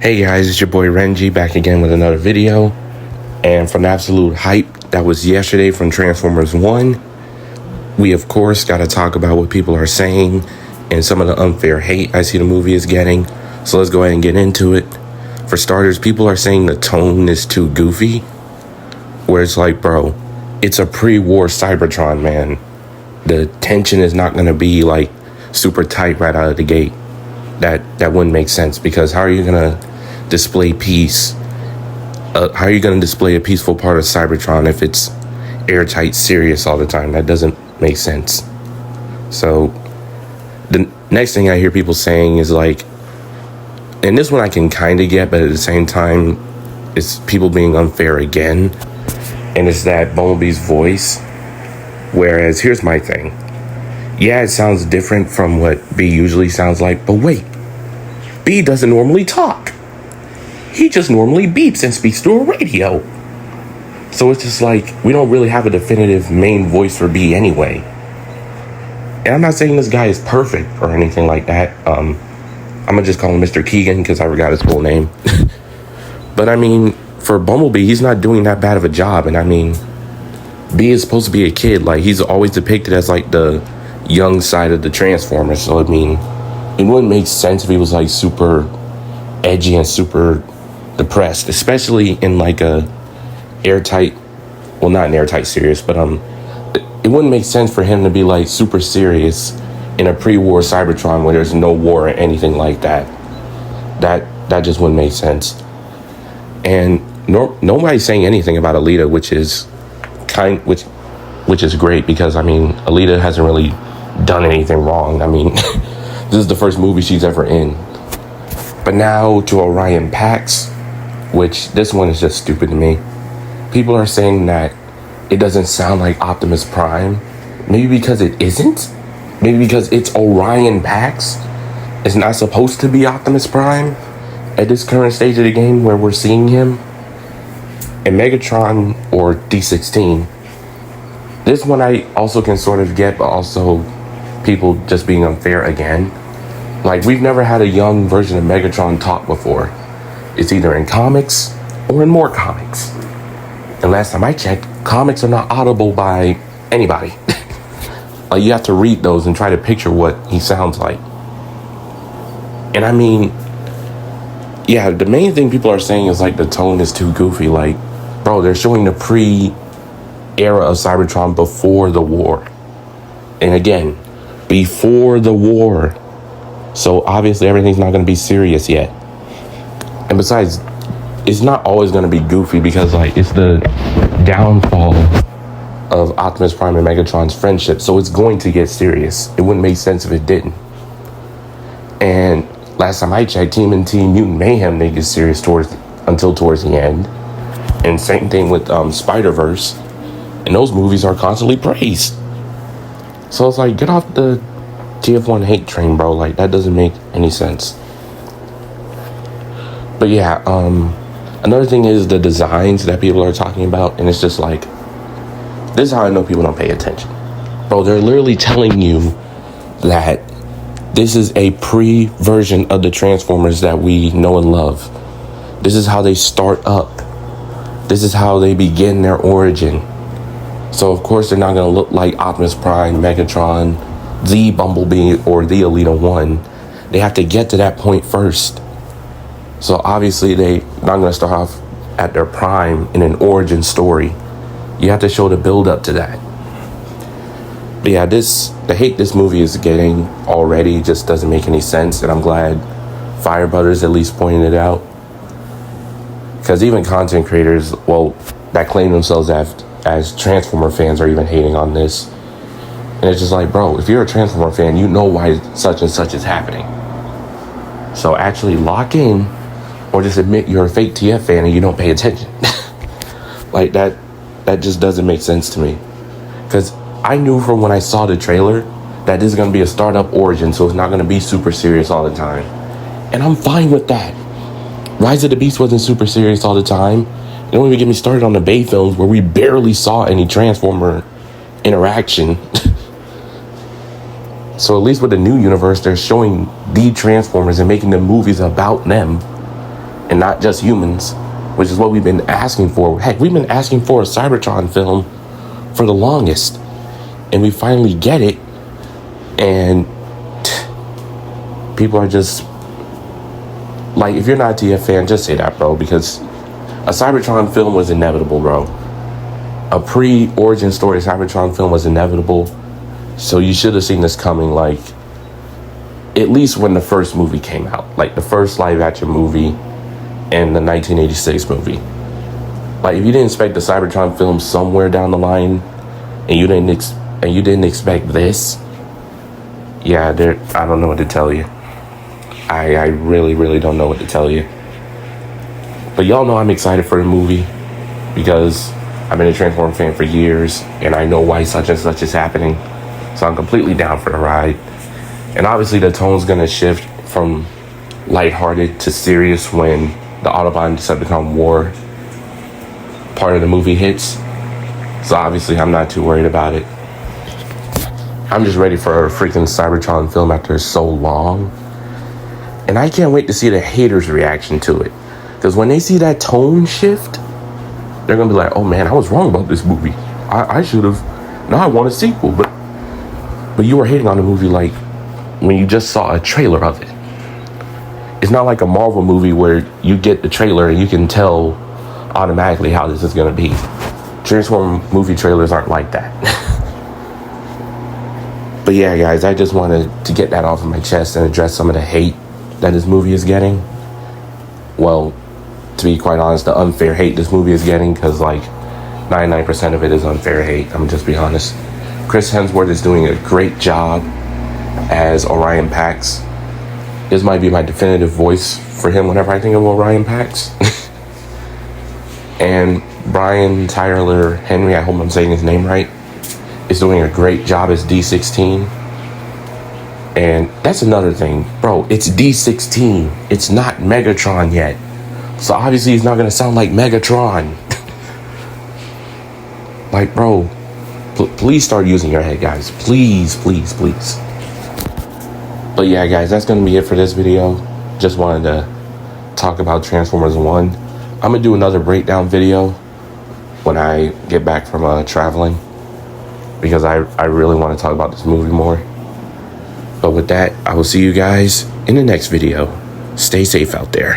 Hey guys, it's your boy Renji back again with another video. And from the absolute hype that was yesterday from Transformers 1, we of course got to talk about what people are saying and some of the unfair hate I see the movie is getting. So let's go ahead and get into it. For starters, people are saying the tone is too goofy, where it's like, bro, it's a pre-war Cybertron, man. The tension is not going to be like super tight right out of the gate. That wouldn't make sense, because how are you going to display peace? How are you going to display a peaceful part of Cybertron if it's airtight serious all the time? That doesn't make sense. So the next thing I hear people saying is like, and this one I can kind of get, but at the same time it's people being unfair again, and it's that Bumblebee's voice. Whereas here's my thing. Yeah, it sounds different from what B usually sounds like, but wait, B doesn't normally talk. He just normally beeps and speaks through a radio. So it's just like, we don't really have a definitive main voice for B anyway. And I'm not saying this guy is perfect or anything like that. I'm gonna just call him Mr. Keegan because I forgot his full name. But I mean, for Bumblebee, he's not doing that bad of a job. And I mean, B is supposed to be a kid. Like, he's always depicted as like the young side of the Transformers. So I mean, it wouldn't make sense if he was like super edgy and super depressed, especially in like a airtight, well, not an airtight serious, but it wouldn't make sense for him to be like super serious in a pre-war Cybertron where there's no war or anything like that. That just wouldn't make sense. And nobody's saying anything about Alita, which is great, because I mean, Alita hasn't really done anything wrong. I mean, this is the first movie she's ever in. But now to Orion Pax, which this one is just stupid to me. People are saying that it doesn't sound like Optimus Prime. Maybe because it isn't? Maybe because it's Orion Pax? It's not supposed to be Optimus Prime at this current stage of the game where we're seeing him? And Megatron, or D16, this one I also can sort of get, but also people just being unfair again. Like, we've never had a young version of Megatron talk before. It's either in comics or in more comics. And last time I checked, comics are not audible by anybody. Like, you have to read those and try to picture what he sounds like. And I mean, yeah, the main thing people are saying is like the tone is too goofy. Like, bro, they're showing the pre-era of Cybertron before the war. And again, before the war. So obviously everything's not going to be serious yet. And besides, it's not always going to be goofy, because like it's the downfall of Optimus Prime and Megatron's friendship. So it's going to get serious. It wouldn't make sense if it didn't. And last time I checked, TMNT Mutant Mayhem didn't get serious until towards the end. And same thing with Spider-Verse. And those movies are constantly praised. So it's like, get off the TF1 hate train, bro. Like, that doesn't make any sense. But yeah, another thing is the designs that people are talking about. And it's just like, this is how I know people don't pay attention. Bro, they're literally telling you that this is a pre-version of the Transformers that we know and love. This is how they start up. This is how they begin their origin. So of course they're not going to look like Optimus Prime, Megatron, the Bumblebee, or the Alita 1. They have to get to that point first. So obviously they're not going to start off at their prime in an origin story. You have to show the build up to that. But yeah, the hate this movie is getting already just doesn't make any sense. And I'm glad Fire Brothers at least pointed it out. Because even content creators, well, that claim themselves as Transformer fans are even hating on this. And it's just like, bro, if you're a Transformer fan, you know why such and such is happening. So actually lock in, or just admit you're a fake TF fan and you don't pay attention. Like, that just doesn't make sense to me. Because I knew from when I saw the trailer that this is going to be a startup origin, so it's not going to be super serious all the time. And I'm fine with that. Rise of the Beast wasn't super serious all the time. Don't even get me started on the Bay films, where we barely saw any Transformer interaction. So at least with the new universe, they're showing the Transformers and making the movies about them. and not just humans, which is what we've been asking for. Heck, we've been asking for a Cybertron film for the longest, and we finally get it, and people are just like, if you're not a TF fan, just say that, bro, because a Cybertron film was inevitable, bro. A pre-origin story Cybertron film was inevitable, so you should have seen this coming, like, at least when the first movie came out, like the first live-action movie and the 1986 movie. Like, if you didn't expect the Cybertron film somewhere down the line, and you didn't expect this, yeah, I don't know what to tell you. I really, really don't know what to tell you. But y'all know I'm excited for the movie because I've been a Transformers fan for years, and I know why such and such is happening. So I'm completely down for the ride. And obviously the tone's gonna shift from lighthearted to serious when the Autobot Decepticon War part of the movie hits. So obviously I'm not too worried about it. I'm just ready for a freaking Cybertron film after so long. And I can't wait to see the haters' reaction to it. Because when they see that tone shift, they're gonna be like, oh man, I was wrong about this movie. I should have. Now I want a sequel. But you were hating on the movie like when you just saw a trailer of it. It's not like a Marvel movie where you get the trailer and you can tell automatically how this is gonna be. Transform movie trailers aren't like that. But yeah, guys, I just wanted to get that off of my chest and address some of the hate that this movie is getting. Well, to be quite honest, the unfair hate this movie is getting, because like 99% of it is unfair hate. I'm just be honest. Chris Hemsworth is doing a great job as Orion Pax. This might be my definitive voice for him whenever I think of Orion Pax. And Brian Tyler Henry, I hope I'm saying his name right, is doing a great job as D16. And that's another thing, bro. It's D16. It's not Megatron yet. So obviously he's not going to sound like Megatron. Like, bro, please start using your head, guys. Please, please, please. But yeah, guys, that's going to be it for this video. Just wanted to talk about Transformers 1. I'm going to do another breakdown video when I get back from traveling, because I really want to talk about this movie more. But with that, I will see you guys in the next video. Stay safe out there.